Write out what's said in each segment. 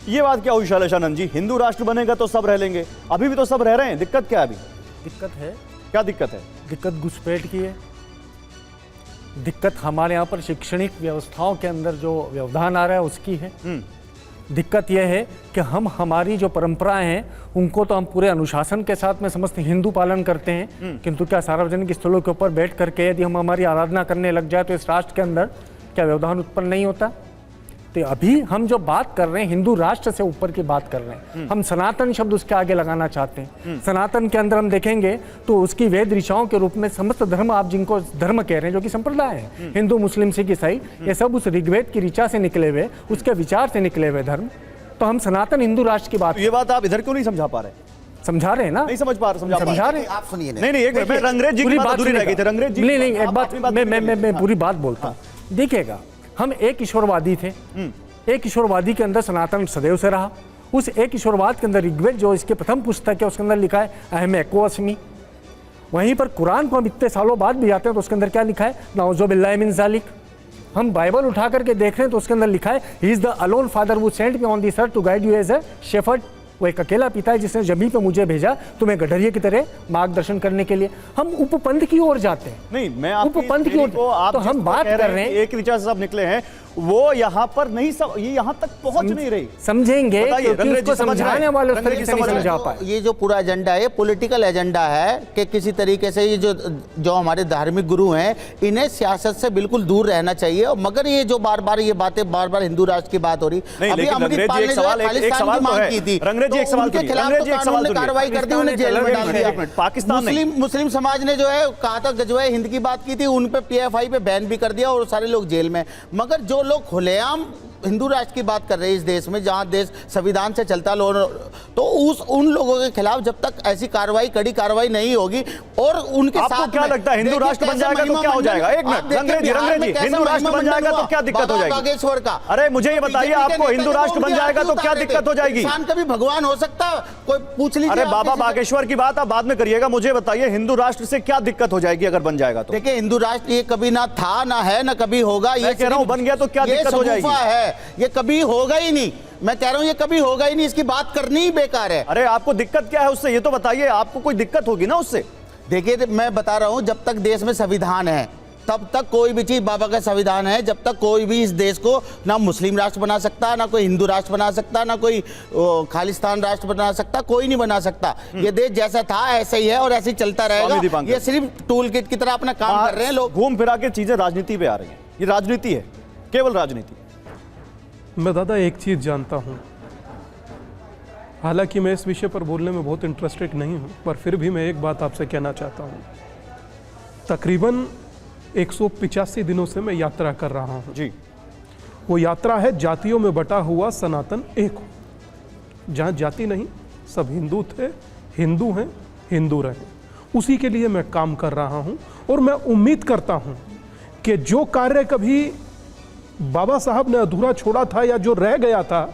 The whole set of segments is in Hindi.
ये बात क्या हुई शैलेशानंद जी, हिंदू राष्ट्र बनेगा तो सब रह लेंगे, अभी भी तो सब रह रहे हैं, दिक्कत क्या है अभी? दिक्कत है। क्या दिक्कत है? दिक्कत घुसपैठ की है। दिक्कत हमारे यहाँ पर शैक्षणिक व्यवस्थाओं के अंदर जो व्यवधान आ रहा है उसकी है। दिक्कत यह है कि हम हमारी जो परंपराएं हैं उनको तो हम पूरे अनुशासन के साथ में समस्त हिंदू पालन करते हैं, किंतु क्या सार्वजनिक स्थलों के ऊपर बैठ करके यदि हम हमारी आराधना करने लग जाए तो इस राष्ट्र के अंदर क्या व्यवधान उत्पन्न नहीं होता? तो अभी हम जो बात कर रहे हैं हिंदू राष्ट्र से ऊपर की बात कर रहे हैं, हम सनातन शब्द उसके आगे लगाना चाहते हैं। सनातन के अंदर हम देखेंगे तो उसकी वेद ऋचाओं के रूप में समस्त धर्म, आप जिनको धर्म कह रहे हैं जो कि संप्रदाय है, हिंदू मुस्लिम सिख ईसाई, ये सब उस ऋग्वेद की ऋचा से निकले हुए, उसके विचार से निकले हुए धर्म। तो हम सनातन हिंदू राष्ट्र की बात, ये बात आप इधर क्यों नहीं समझा पा रहे? समझा रहे हैं ना? नहीं समझ पा रहे, समझा रहे हैं। आप सुनिए। नहीं एक मिनट, रंगरेज जी की बात अधूरी रह गई थी। रंगरेज जी नहीं एक बात मैं पूरी बात बोलता हूं। देखिएगा, हम एक ईश्वरवादी थे, एक ईश्वरवादी के अंदर सनातन सदैव से रहा। उस एक ईश्वरवाद के अंदर ऋग्वेद जो इसके प्रथम पुस्तक है उसके अंदर लिखा है अहम एको अस्मि। वहीं पर कुरान को हम इतने सालों बाद भी आते हैं तो उसके अंदर क्या लिखा है? नाउज़ु बिल्लाहि मिन ज़ालिक। हम बाइबल उठा करके देख रहे हैं तो उसके अंदर लिखा है he is the alone father who sent me on this earth to guide you as a shepherd. वो एक अकेला पिता है जिसने जमीन पे मुझे भेजा तुम्हें गडरिये की तरह मार्गदर्शन करने के लिए। हम उपपंथ की ओर जाते हैं। नहीं, मैं उपपंथ की ओर तो हम बात कर रहे हैं, एक ऋचा से सब निकले हैं, वो यहाँ पर नहीं, ये यहाँ तक पहुंच नहीं रही। समझेंगे क्योंकि उसको समझाने वाले उस तरीके से नहीं समझा पाए। ये जो पूरा एजेंडा है पॉलिटिकल एजेंडा है कि किसी तरीके से ये जो हमारे धार्मिक गुरु हैं इन्हें सियासत से बिल्कुल दूर रहना चाहिए। मगर ये जो बार बार हिंदू राष्ट्र की बात हो रही, अभी अमृतपाल ने खालिस्तान की मांग की थी, उनके खिलाफ कानून ने कार्रवाई कर दी, उन्हें जेल में डाल दिया। पाकिस्तान मुस्लिम समाज ने जो है कहा था गजवाए हिंद की बात की थी, उन पे PFI पे बैन भी कर दिया और सारे लोग जेल में। मगर जो लोग खुलेआम हिंदू राष्ट्र की बात कर रहे हैं इस देश में जहां देश संविधान से चलता तो उन लोगों के खिलाफ जब तक ऐसी कार्रवाई, कड़ी कार्रवाई नहीं होगी और उनके आपको साथ क्या लगता है हिंदू राष्ट्र बन जाएगा तो क्या हो जाएगा? एक मिनट, रंगरेज जी, हिंदू राष्ट्र बन जाएगा तो क्या दिक्कत हो जाएगी? बागेश्वर का, अरे मुझे ये बताइए, आपको हिंदू राष्ट्र बन जाएगा तो क्या दिक्कत हो जाएगी? इंसान कभी भगवान हो सकता, कोई पूछ लीजिए। अरे बाबा बागेश्वर की बात आप बाद में करिएगा, मुझे बताइए हिंदू राष्ट्र से क्या दिक्कत हो जाएगी अगर बन जाएगा तो? देखिए, हिंदू राष्ट्र ये कभी ना था, ना है, ना कभी होगा। ये कह रहा हूं बन गया तो क्या दिक्कत हो जाएगी? ये कभी होगा ही नहीं। मैं कह रहा हूं ये कभी होगा ही नहीं, इसकी बात करनी ही बेकार है। अरे आपको दिक्कत क्या है उससे, ये तो बताइए, आपको कोई दिक्कत होगी ना उससे? देखिए, मैं बता रहा हूं जब तक देश में संविधान है तब तक कोई भी चीज, बाबा का संविधान है, जब तक कोई भी इस देश को ना मुस्लिम राष्ट्र बना सकता, ना कोई हिंदू राष्ट्र बना सकता, ना कोई खालिस्तान राष्ट्र बना सकता, कोई नहीं बना सकता। ये देश जैसा था ऐसा ही है और ऐसे ही चलता रहेगा। ये सिर्फ टूल किट की तरह अपना काम कर रहे हैं लोग। घूम फिरा के चीजें राजनीति पे आ रही है, ये राजनीति है, केवल राजनीति। मैं दादा एक चीज़ जानता हूँ, हालांकि मैं इस विषय पर बोलने में बहुत इंटरेस्टेड नहीं हूँ, पर फिर भी मैं एक बात आपसे कहना चाहता हूँ। तकरीबन 185 दिनों से मैं यात्रा कर रहा हूँ जी। वो यात्रा है जातियों में बटा हुआ सनातन एक हो, जहाँ जाति नहीं, सब हिंदू थे, हिंदू हैं, हिंदू रहे। उसी के लिए मैं काम कर रहा हूँ और मैं उम्मीद करता हूँ कि जो कार्य कभी बाबा साहब ने अधूरा छोड़ा था या जो रह गया था,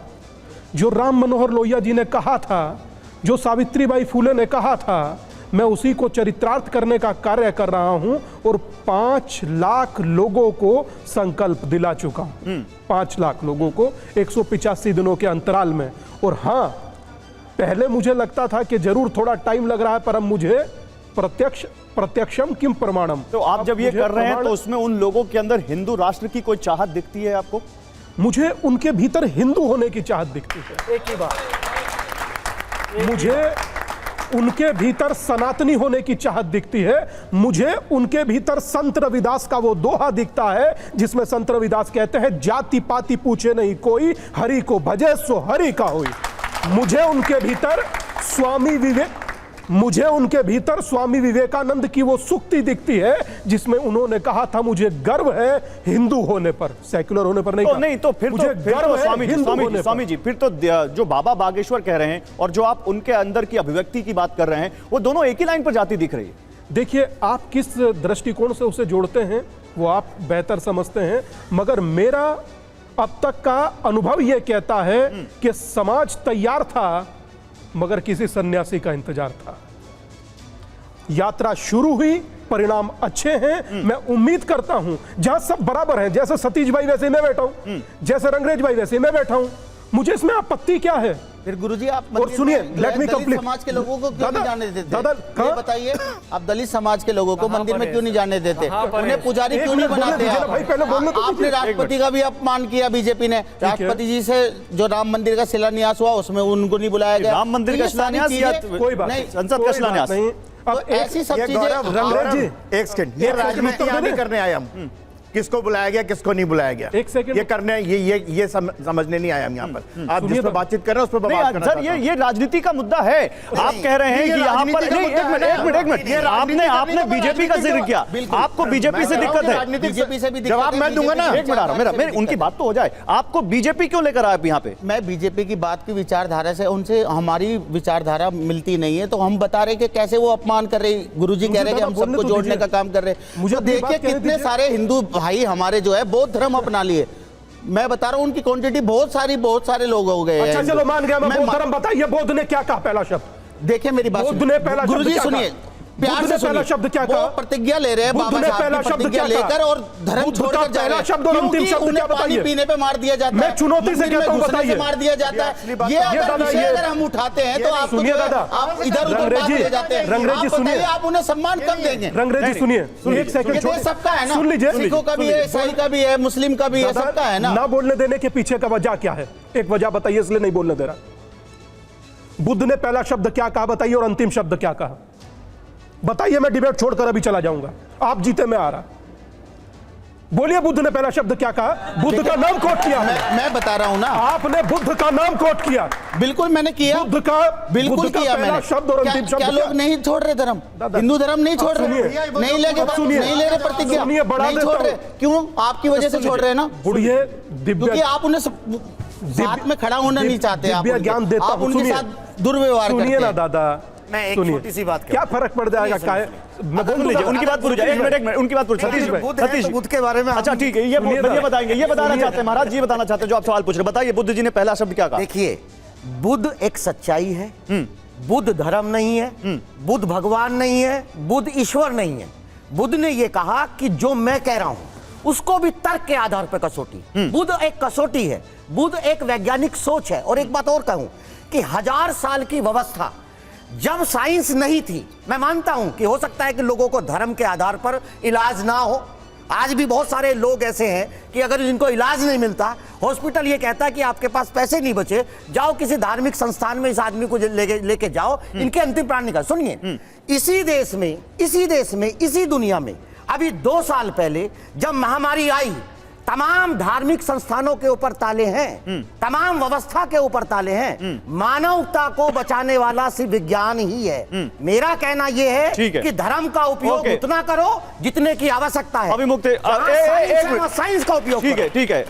जो राम मनोहर लोहिया जी ने कहा था, जो सावित्रीबाई फूले ने कहा था, मैं उसी को चरितार्थ करने का कार्य कर रहा हूं और 5 लाख लोगों को संकल्प दिला चुका हूं। 5 लाख लोगों को 185 दिनों के अंतराल में। और हां, पहले मुझे लगता था कि जरूर थोड़ा टाइम लग रहा है, पर अब मुझे प्रत्यक्षम किम प्रमाणम। तो आप जब ये कर रहे हैं तो उसमें उन लोगों के अंदर हिंदू राष्ट्र की कोई चाहत दिखती है आपको? मुझे उनके भीतर हिंदू होने की चाहत दिखती है। एक ही बात। मुझे उनके भीतर सनातनी होने की चाहत दिखती है। मुझे उनके भीतर संत रविदास का वो दोहा दिखता है जिसमें संत रविदास कहते हैं, जाति पाति पूछे नहीं कोई, हरि को भजे सो हरि का होई। मुझे उनके भीतर स्वामी विवेकानंद की वो सूक्ति दिखती है जिसमें उन्होंने कहा था, मुझे गर्व है हिंदू होने पर, सेक्युलर होने पर नहीं। तो नहीं तो फिर मुझे गर्व है स्वामी जी, फिर तो जो बाबा बागेश्वर कह रहे हैं और जो आप उनके अंदर की अभिव्यक्ति की बात कर रहे हैं, वो दोनों एक ही लाइन पर जाती दिख रही है। देखिए, आप किस दृष्टिकोण से उसे जोड़ते हैं वो आप बेहतर समझते हैं, मगर मेरा अब तक का अनुभव यह कहता है कि समाज तैयार था मगर किसी सन्यासी का इंतजार था। यात्रा शुरू हुई, परिणाम अच्छे हैं। मैं उम्मीद करता हूं जहां सब बराबर हैं, जैसे सतीश भाई वैसे मैं बैठा हूं, जैसे रंगरेज भाई वैसे मैं बैठा हूं, मुझे इसमें आपत्ति क्या है? फिर गुरुजी आप और मंदिर सुनिए, में let me दलित complete. समाज के लोगों को क्यों दादा, नहीं जाने देते? दादा, ये कहाँ? बताइए, आप दलित समाज के लोगों को मंदिर में क्यों नहीं जाने देते? कहाँ पर उन्हें है? पुजारी एक क्यों नहीं मिनट बोलने बनाते दीजिए ना आप? भाई, पहले बोलने तो आपने दीजिए। राष्ट्रपति का भी अपमान किया बीजेपी ने। राष्ट्रपति जी से जो राम मंदिर का शिलान्यास हुआ उसमें उनको नहीं बुलाया गया। राम मंदिर तो का ये सारी शिलान्यास या चीजें- कोई बात नहीं, संसद का कोई बात शिलान्यास नहीं। तो अब ऐसी सब ये चीजें गौरव, रंगरेज जी, एक सेकंड, ये राजनीति यहाँ नहीं करने आए हम। किसको बुलाया गया, किसको नहीं बुलाया गया, एक सेकंड। ये करने, ये समझने नहीं आए हम यहाँ पर। आप सुनिए जिस पर तो। बातचीत कर रहे हैं उस पर नहीं बात करना सर, चाहता हूं। ये राजनीति का मुद्दा है। आप कह रहे हैं ये कि यहाँ पर राजनीति का नहीं, मुद्दा एक मिनट है। एक मिनट एक मिनट ये राजनीति आपने का बीजेपी का जिक्र किया, बिल्कुल। आपको बीजेपी से मैं दिक्कत है। राजनीतिक बीजेपी से भी दिक्कत जवाब है, मैं दूंगा ना। बीजेपी एक मिनट आ रहा, मेरा उनकी बात तो हो जाए। आपको बीजेपी क्यों लेकर आया आप यहाँ पे? मैं बीजेपी की बात की विचारधारा से उनसे हमारी विचारधारा मिलती नहीं है, तो हम बता रहे कि कैसे वो अपमान कर रहे। गुरुजी कह रहे हैं कि हम बोलने सबको तो जोड़ने दीजिए। का काम कर रहे हैं। मुझे तो अपनी बात देखिए कहने कितने दीजिए। सारे हिंदू भाई हमारे जो है बौद्ध धर्म अपना लिए। मैं बता रहा हूँ उनकी क्वांटिटी बहुत सारे लोग हो गए हैं। अच्छा चलो मान गया मैं मैं बौद्ध मा- धर्म। बताइए बौद्ध ने क्या कहा पहला शब्द? देखिए मेरी बात बुद्ध सुनिए। ने पहला शब्द गुरुजी क्या सुनिए, कहा? प्यार बुद्ध से ने पहला सुनिए। शब्द क्या वो कहा? प्रतिज्ञा ले रहे हैं, बुद्ध बाबा ने साहब पहला की शब्द प्रतिज्ञा क्या कहा? लेकर और धर्म बुद्ध छोड़कर का जा रहे पहला हैं। शब्द और अंतिम क्योंकि शब्द उन्हें क्या पानी बताइए? पीने पे मार दिया जाता है, मैं चुनौती से मंदिर में कहता हूं, घुसने से बताइए। मार दिया जाता है। असली बात ये है। अगर दादा, विषय ये- अगर हम उठाते हैं तो आप सुनिए दादा, आप इधर उधर रंगरेज बात जी, ले जाते हैं। रंगरेज जी आप सुनिए। बताइए, आप उन्हें सम्मान कब देंगे? रंगरेज जी सुनिए, एक सेकंड ये देश सबका है ना, सुन लीजिए। सिखों का भी है, ईसाई का भी है, मुस्लिम का भी है, दादा, सबका है ना। ना बोलने देने के पीछे का वजह क्या है? एक वजह बताइए, इसलिए नहीं बोलने दे रहा। बुद्ध ने पहला शब्द क्या कहा बताइए, और अंतिम शब्द क्या कहा बताइए। मैं डिबेट छोड़कर अभी चला जाऊंगा, आप जीते मैं आ रहा। बोलिए, बुद्ध ने पहला शब्द क्या कहा? बुद्ध का नाम कोट किया। मैं बता रहा हूँ ना, आपने बुद्ध का नाम कोट किया। बिल्कुल मैंने किया, बुद्ध का बिल्कुल किया पहला मैंने। शब्द और क्या, अंतिम शब्द क्या क्या? लोग नहीं छोड़ रहे धर्म? दादा, हिंदू धर्म नहीं छोड़ रहे, सुनिए, नहीं लेके सुनिए, नहीं ले रहे प्रतिज्ञा, सुनिए, बढ़ा नहीं देता छोड़ रहे। हूं। क्यों? आपकी वजह से छोड़ रहे हैं ना, बुढ़िए क्योंकि दिव्य आप उन्हें साथ में खड़ा होना नहीं चाहते। आप दिव्य उनके- ज्ञान देता आप हूं। उनके सुनिए, साथ दुर्व्यवहार करते सुनिए ना हैं। दादा, मैं एक सुनिए। छोटी सी बात क्या फर्क पड़ जाएगा? क्या है? मैं बोल लीजिए, उनकी बात पूरी जाए। एक मिनट उनकी बात पूरी। सतीश भाई, बुद्ध है सतीश तो बुद्ध के बारे में हम- अच्छा ठीक है, ये बताएंगे, ये बताना चाहते हैं महाराज, ये बताना चाहते हैं जो आप सवाल पूछ रहे हैं। बताइए, बुद्ध जी ने पहला शब्द क्या कहा? देखिए, बुद्ध एक सच्चाई है, बुद्ध धर्म नहीं है, बुद्ध भगवान नहीं है, बुद्ध ईश्वर नहीं है। बुद्ध ने यह कहा कि जो मैं कह रहा हूं उसको भी तर्क के आधार पर कसौटी। बुद्ध एक कसौटी है, बुद्ध एक वैज्ञानिक सोच है। और एक बात और कहूं कि 1000 साल की व्यवस्था जब साइंस नहीं थी, मैं मानता हूं कि हो सकता है कि लोगों को धर्म के आधार पर इलाज ना हो। आज भी बहुत सारे लोग ऐसे हैं कि अगर इनको इलाज नहीं मिलता, हॉस्पिटल ये कहता है कि आपके पास पैसे नहीं बचे, जाओ किसी धार्मिक संस्थान में इस आदमी को लेके जाओ, इनके अंतिम प्राण निकाल। सुनिए, इसी देश में, इसी दुनिया में अभी 2 साल पहले जब महामारी आई, तमाम धार्मिक संस्थानों के ऊपर ताले हैं, तमाम व्यवस्था के ऊपर ताले हैं। मानवता को बचाने वाला सिर्फ विज्ञान ही है। मेरा कहना यह है कि धर्म का उपयोग उतना करो जितने की आवश्यकता है। अभी मुक्त साइंस का उपयोग ठीक है।